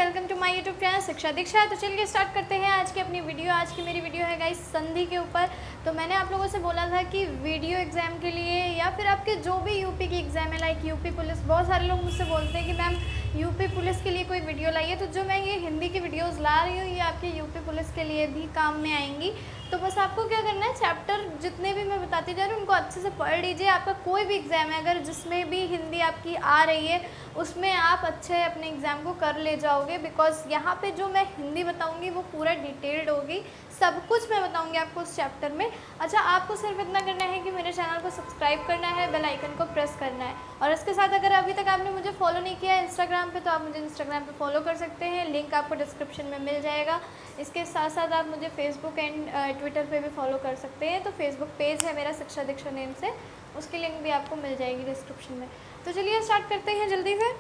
Welcome to my YouTube channel Shiksha Diksha. तो चलिए start करते हैं आज की अपनी वीडियो। आज की मेरी वीडियो है गाइस संधि के ऊपर। तो मैंने आप लोगों से बोला था कि वीडियो एग्ज़ाम के लिए या फिर आपके जो भी यूपी की एग्ज़ाम है, लाइक यूपी पुलिस, बहुत सारे लोग मुझसे बोलते हैं कि मैम यूपी पुलिस के लिए कोई वीडियो लाइए। तो जो मैं ये हिंदी की वीडियोज़ ला रही हूँ ये आपके यूपी पुलिस के लिए भी काम में आएंगी। तो बस आपको क्या करना है, चैप्टर जितने भी मैं बताती जा रही हूँ उनको अच्छे से पढ़ लीजिए। आपका कोई भी एग्ज़ाम है अगर जिसमें भी हिंदी आपकी आ रही है उसमें आप अच्छे अपने एग्ज़ाम को कर ले जाओगे, बिकॉज यहाँ पे जो मैं हिंदी बताऊँगी वो पूरा डिटेल्ड होगी, सब कुछ मैं बताऊँगी आपको उस चैप्टर में। अच्छा, आपको सिर्फ इतना करना है कि मेरे चैनल को सब्सक्राइब करना है, बेल आइकन को प्रेस करना है। और इसके साथ अगर अभी तक आपने मुझे फॉलो नहीं किया है इंस्टाग्राम पे तो आप मुझे इंस्टाग्राम पे फॉलो कर सकते हैं, लिंक आपको डिस्क्रिप्शन में मिल जाएगा। इसके साथ साथ आप मुझे फेसबुक एंड ट्विटर पे भी फॉलो कर सकते हैं। तो फेसबुक पेज है मेरा शिक्षा दीक्षा नेम से, उसकी लिंक भी आपको मिल जाएगी डिस्क्रिप्शन में। तो चलिए स्टार्ट करते हैं जल्दी से।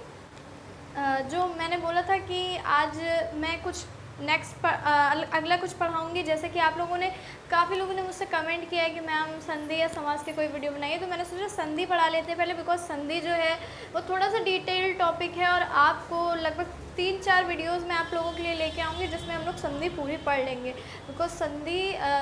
जो मैंने बोला था कि आज मैं कुछ अगला कुछ पढ़ाऊँगी, जैसे कि आप लोगों ने काफ़ी लोगों ने मुझसे कमेंट किया है कि मैम संधि या समास की कोई वीडियो बनाइए। तो मैंने सोचा संधि पढ़ा लेते हैं पहले, बिकॉज संधि जो है वो थोड़ा सा डिटेल्ड टॉपिक है और आपको लगभग 3-4 वीडियोज़ मैं आप लोगों के लिए लेके आऊँगी जिसमें हम लोग संधि पूरी पढ़ लेंगे। बिकॉज संधि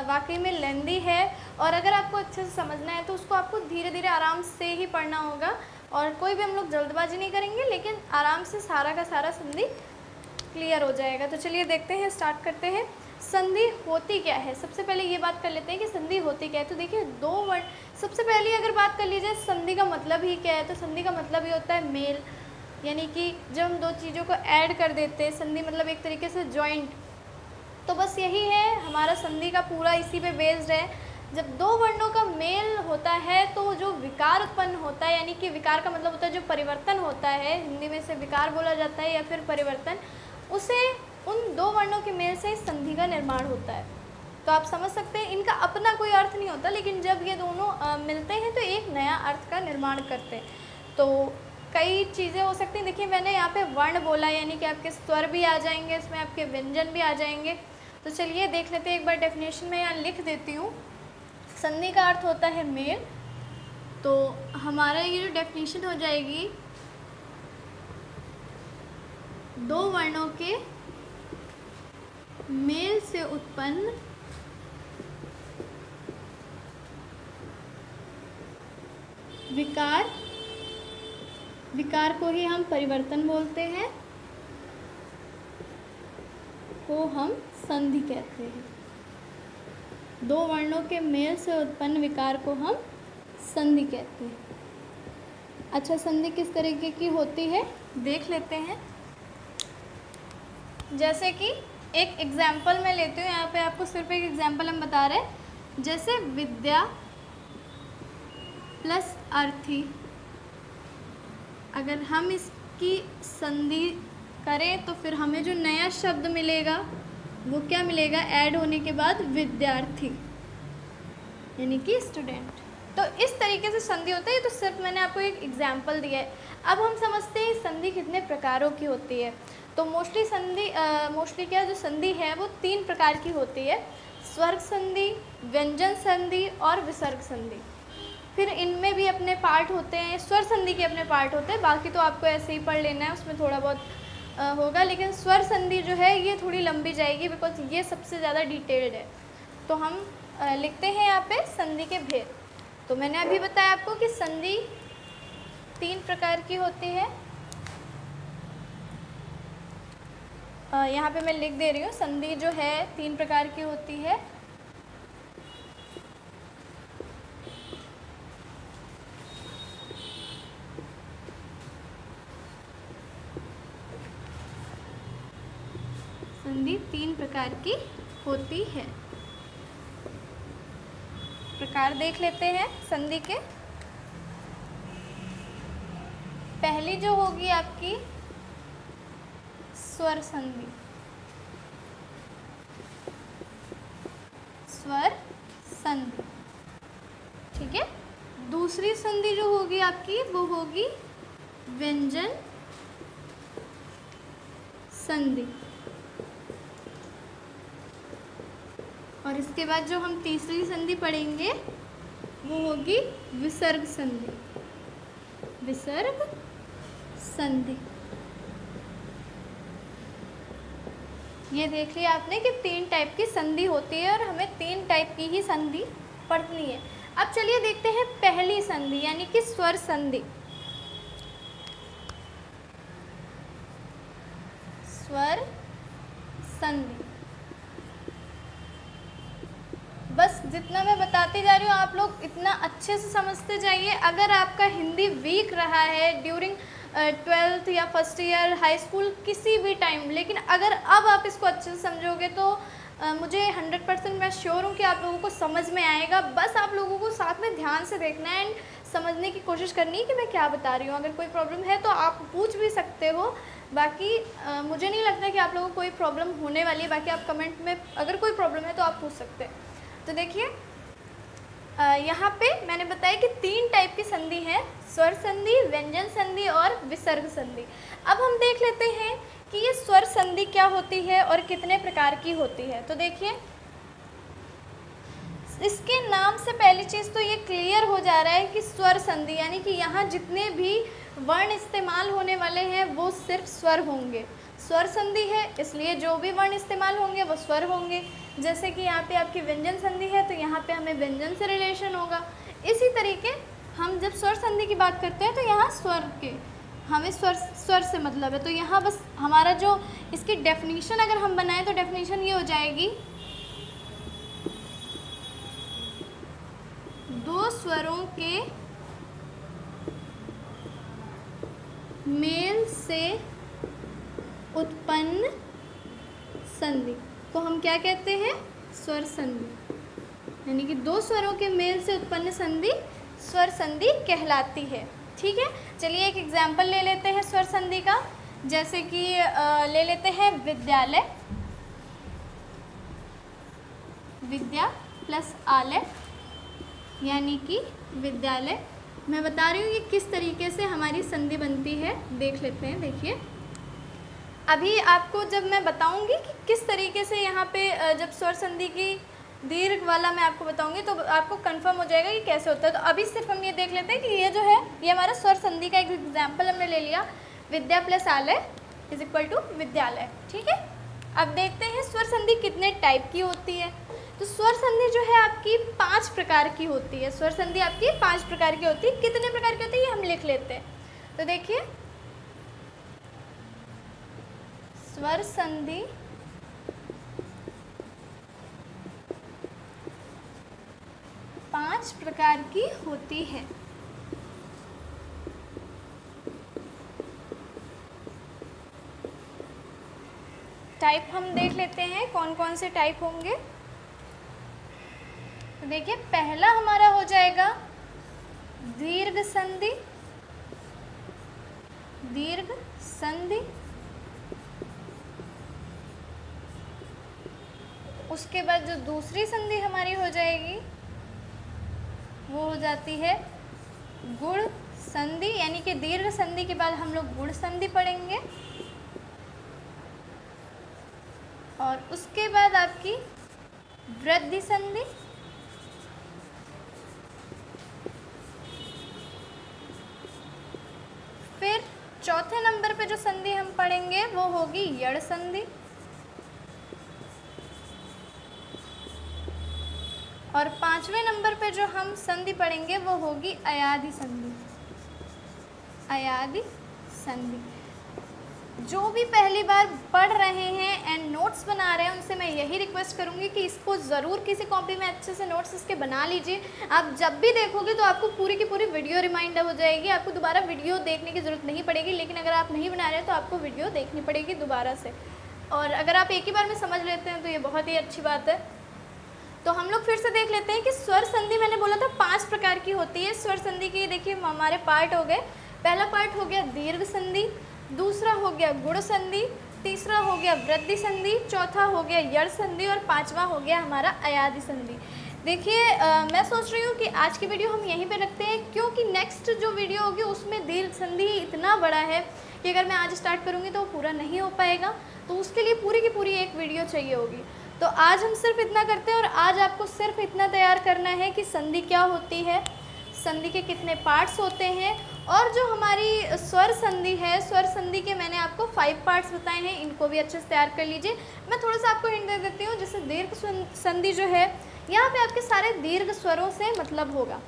वाकई में लेंदी है और अगर आपको अच्छे से समझना है तो उसको आपको धीरे धीरे आराम से ही पढ़ना होगा और कोई भी हम लोग जल्दबाजी नहीं करेंगे, लेकिन आराम से सारा का सारा संधि क्लियर हो जाएगा। तो चलिए देखते हैं, स्टार्ट करते हैं। संधि होती क्या है, सबसे पहले ये बात कर लेते हैं कि संधि होती क्या है। तो देखिए दो वर्ड, सबसे पहले अगर बात कर लीजिए संधि का मतलब ही क्या है, तो संधि का मतलब ही होता है मेल, यानी कि जब हम दो चीज़ों को ऐड कर देते हैं, संधि मतलब एक तरीके से जॉइंट। तो बस यही है हमारा संधि का पूरा, इसी पे बेस्ड है। जब दो वर्णों का मेल होता है तो जो विकार उत्पन्न होता है, यानी कि विकार का मतलब होता है जो परिवर्तन होता है, हिंदी में से विकार बोला जाता है या फिर परिवर्तन, उसे उन दो वर्णों के मेल से संधि का निर्माण होता है। तो आप समझ सकते हैं इनका अपना कोई अर्थ नहीं होता, लेकिन जब ये दोनों मिलते हैं तो एक नया अर्थ का निर्माण करते हैं। तो कई चीज़ें हो सकती हैं। देखिए मैंने यहाँ पे वर्ण बोला, यानी कि आपके स्वर भी आ जाएंगे, इसमें आपके व्यंजन भी आ जाएंगे। तो चलिए देख लेते हैं, एक बार डेफिनेशन में यहाँ लिख देती हूँ। संधि का अर्थ होता है मेल। तो हमारा ये जो डेफिनेशन हो जाएगी, दो वर्णों के मेल से उत्पन्न विकार, विकार को ही हम परिवर्तन बोलते हैं, को हम संधि कहते हैं। दो वर्णों के मेल से उत्पन्न विकार को हम संधि कहते हैं। अच्छा, संधि किस तरीके की होती है देख लेते हैं। जैसे कि एक एग्जाम्पल मैं लेती हूँ, यहाँ पे आपको सिर्फ एक एग्जाम्पल हम बता रहे हैं। जैसे विद्या प्लस अर्थी, अगर हम इसकी संधि करें तो फिर हमें जो नया शब्द मिलेगा वो क्या मिलेगा, ऐड होने के बाद विद्यार्थी, यानी कि स्टूडेंट। तो इस तरीके से संधि होता है। ये तो सिर्फ मैंने आपको एक एग्जाम्पल दिया है। अब हम समझते हैं संधि कितने प्रकारों की होती है। तो मोस्टली क्या जो संधि है वो 3 प्रकार की होती है, स्वर्ग संधि, व्यंजन संधि और विसर्ग संधि। फिर इनमें भी अपने पार्ट होते हैं, स्वर संधि के अपने पार्ट होते हैं, बाकी तो आपको ऐसे ही पढ़ लेना है, उसमें थोड़ा बहुत होगा। लेकिन स्वर संधि जो है ये थोड़ी लंबी जाएगी, बिकॉज ये सबसे ज़्यादा डिटेल्ड है। तो हम लिखते हैं यहाँ पे संधि के भेद। तो मैंने अभी बताया आपको कि संधि 3 प्रकार की होती है। यहाँ पे मैं लिख दे रही हूँ, संधि जो है 3 प्रकार की होती है। संधि 3 प्रकार की होती है। प्रकार देख लेते हैं संधि के। पहली जो होगी आपकी स्वर संधि, स्वर संधि, ठीक है। दूसरी संधि जो होगी आपकी वो होगी व्यंजन संधि, और इसके बाद जो हम तीसरी संधि पढ़ेंगे वो होगी विसर्ग संधि, विसर्ग संधि। ये देख लिया आपने कि 3 टाइप की संधि होती है और हमें 3 टाइप की ही संधि पढ़नी है। अब चलिए देखते हैं पहली संधि यानी कि स्वर संधि। स्वर संधि, बस जितना मैं बताती जा रही हूँ आप लोग इतना अच्छे से समझते जाइए। अगर आपका हिंदी वीक रहा है ड्यूरिंग 12th या फर्स्ट ईयर हाई स्कूल किसी भी टाइम, लेकिन अगर अब आप इसको अच्छे से समझोगे तो मुझे 100% मैं श्योर हूँ कि आप लोगों को समझ में आएगा। बस आप लोगों को साथ में ध्यान से देखना है एंड समझने की कोशिश करनी है कि मैं क्या बता रही हूँ। अगर कोई प्रॉब्लम है तो आप पूछ भी सकते हो, बाकी मुझे नहीं लगता कि आप लोगों को कोई प्रॉब्लम होने वाली है। बाकी आप कमेंट में अगर कोई प्रॉब्लम है तो आप पूछ सकते हैं। तो देखिए यहाँ पे मैंने बताया कि 3 टाइप की संधि है, स्वर संधि, व्यंजन संधि और विसर्ग संधि। अब हम देख लेते हैं कि ये स्वर संधि क्या होती है और कितने प्रकार की होती है। तो देखिए इसके नाम से पहली चीज़ तो ये क्लियर हो जा रहा है कि स्वर संधि यानी कि यहाँ जितने भी वर्ण इस्तेमाल होने वाले हैं वो सिर्फ स्वर होंगे। स्वर संधि है इसलिए जो भी वर्ण इस्तेमाल होंगे वो स्वर होंगे। जैसे कि यहाँ पे आपकी व्यंजन संधि है तो यहाँ पे हमें व्यंजन से रिलेशन होगा। इसी तरीके हम जब स्वर संधि की बात करते हैं तो यहाँ स्वर के हमें स्वर से मतलब है। तो यहाँ बस हमारा जो इसकी डेफिनेशन अगर हम बनाएं तो डेफिनेशन ये हो जाएगी, 2 स्वरों के मेल से उत्पन्न संधि को हम क्या कहते हैं, स्वर संधि। यानी कि 2 स्वरों के मेल से उत्पन्न संधि स्वर संधि कहलाती है। ठीक है, चलिए एक एग्जाम्पल ले लेते हैं स्वर संधि का। जैसे कि ले लेते हैं विद्यालय, विद्या प्लस आलय यानी कि विद्यालय। मैं बता रही हूँ ये किस तरीके से हमारी संधि बनती है, देख लेते हैं। देखिए अभी आपको जब मैं बताऊंगी कि किस तरीके से यहाँ पे जब स्वर संधि की दीर्घ वाला मैं आपको बताऊंगी तो आपको कंफर्म हो जाएगा कि कैसे होता है। तो अभी सिर्फ हम ये देख लेते हैं कि ये जो है ये हमारा स्वर संधि का एक एग्जाम्पल हमने ले लिया, विद्या प्लस आलय इज इक्वल टू विद्यालय। ठीक है, अब देखते हैं स्वर संधि कितने टाइप की होती है। तो स्वर संधि जो है आपकी 5 प्रकार की होती है। स्वर संधि आपकी 5 प्रकार की होती है। कितने प्रकार की होती है ये हम लिख लेते हैं। तो देखिए स्वर संधि पांच प्रकार की होती है। टाइप हम देख लेते हैं कौन कौन से टाइप होंगे। तो देखिए पहला हमारा हो जाएगा दीर्घ संधि, दीर्घ संधि। उसके बाद जो दूसरी संधि हमारी हो जाएगी वो हो जाती है गुण संधि, यानी कि दीर्घ संधि के बाद हम लोग गुण संधि पढ़ेंगे। और उसके बाद आपकी वृद्धि संधि, फिर चौथे नंबर पे जो संधि हम पढ़ेंगे वो होगी यड़ संधि, और 5वें नंबर पे जो हम संधि पढ़ेंगे वो होगी अयादि संधि, अयादि संधि। जो भी पहली बार पढ़ रहे हैं एंड नोट्स बना रहे हैं उनसे मैं यही रिक्वेस्ट करूंगी कि इसको ज़रूर किसी कॉपी में अच्छे से नोट्स इसके बना लीजिए। आप जब भी देखोगे तो आपको पूरी की पूरी वीडियो रिमाइंडर हो जाएगी, आपको दोबारा वीडियो देखने की ज़रूरत नहीं पड़ेगी। लेकिन अगर आप नहीं बना रहे तो आपको वीडियो देखनी पड़ेगी दोबारा से, और अगर आप एक ही बार में समझ लेते हैं तो ये बहुत ही अच्छी बात है। तो हम लोग फिर से देख लेते हैं कि स्वर संधि मैंने बोला था 5 प्रकार की होती है। स्वर संधि की देखिए हमारे पार्ट हो गए। पहला पार्ट हो गया दीर्घ संधि, दूसरा हो गया गुण संधि, तीसरा हो गया वृद्धि संधि, चौथा हो गया यड़ संधि और 5वां हो गया हमारा अयादि संधि। देखिए मैं सोच रही हूँ कि आज की वीडियो हम यहीं पे रखते हैं, क्योंकि नेक्स्ट जो वीडियो होगी उसमें दीर्घ संधि इतना बड़ा है कि अगर मैं आज स्टार्ट करूँगी तो वो पूरा नहीं हो पाएगा, तो उसके लिए पूरी की पूरी एक वीडियो चाहिए होगी। तो आज हम सिर्फ इतना करते हैं और आज आपको सिर्फ इतना तैयार करना है कि संधि क्या होती है, संधि के कितने पार्ट्स होते हैं और जो हमारी स्वर संधि है, स्वर संधि के मैंने आपको 5 पार्ट्स बताए हैं, इनको भी अच्छे से तैयार कर लीजिए। मैं थोड़ा सा आपको हिंट दे देती हूँ। जैसे दीर्घ संधि जो है, यहाँ पे आपके सारे दीर्घ स्वरों से मतलब होगा,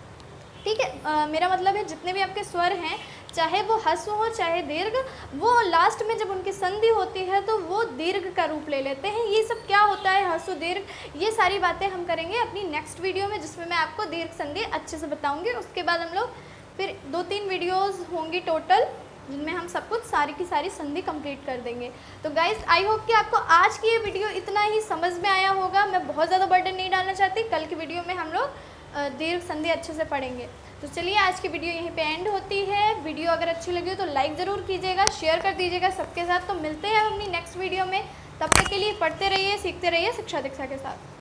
ठीक है। मेरा मतलब है जितने भी आपके स्वर हैं, चाहे वो ह्रस्व हो चाहे दीर्घ, वो लास्ट में जब उनकी संधि होती है तो वो दीर्घ का रूप ले लेते हैं। ये सब क्या होता है, ह्रस्व दीर्घ, ये सारी बातें हम करेंगे अपनी नेक्स्ट वीडियो में, जिसमें मैं आपको दीर्घ संधि अच्छे से बताऊंगी। उसके बाद हम लोग फिर 2-3 वीडियोस होंगी टोटल, जिनमें हम सब कुछ सारी की सारी संधि कंप्लीट कर देंगे। तो गाइस, आई होप कि आपको आज की ये वीडियो इतना ही समझ में आया होगा। मैं बहुत ज़्यादा बर्डन नहीं डालना चाहती। कल की वीडियो में हम लोग दीर्घ संधि अच्छे से पढ़ेंगे। तो चलिए, आज की वीडियो यहीं पे एंड होती है। वीडियो अगर अच्छी लगी हो तो लाइक ज़रूर कीजिएगा, शेयर कर दीजिएगा सबके साथ। तो मिलते हैं हम अपनी नेक्स्ट वीडियो में। तब तक के लिए पढ़ते रहिए, सीखते रहिए शिक्षा दीक्षा के साथ।